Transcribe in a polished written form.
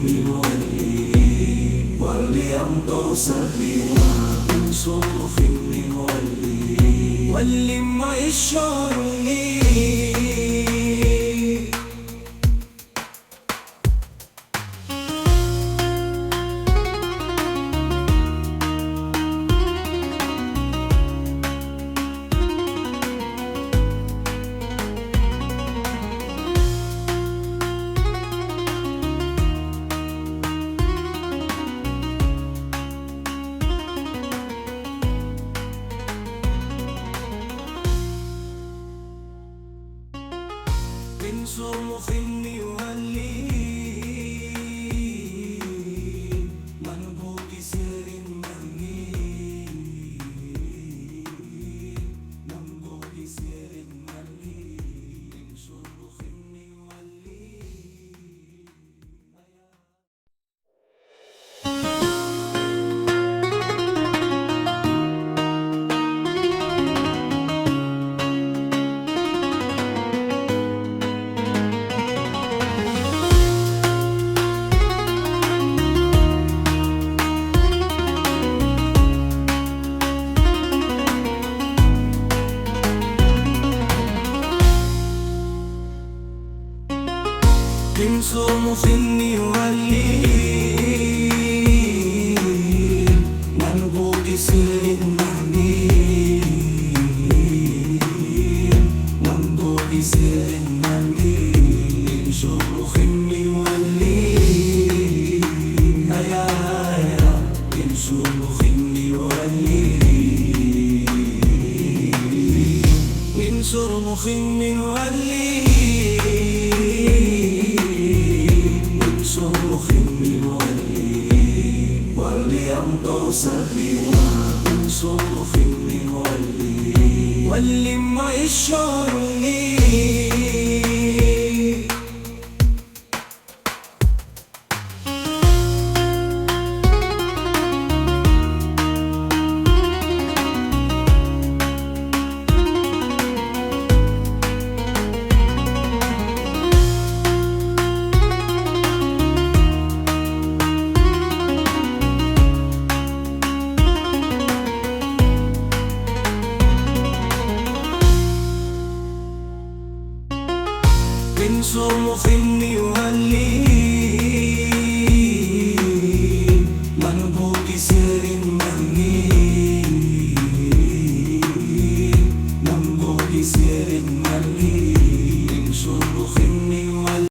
ولي وليمضوا سبيلا من صرف ولي ولما يشعرني من صرف ولي منبوك سر مني منبوك سر مني من صرف ولي من صرف ولي منبوك سر مني منبوك سر مني من صرف ولي يا من صرف ولي من صرف ولي صرخ ولي وليمضوا سبيلا من صرف ولي ولما يشعرني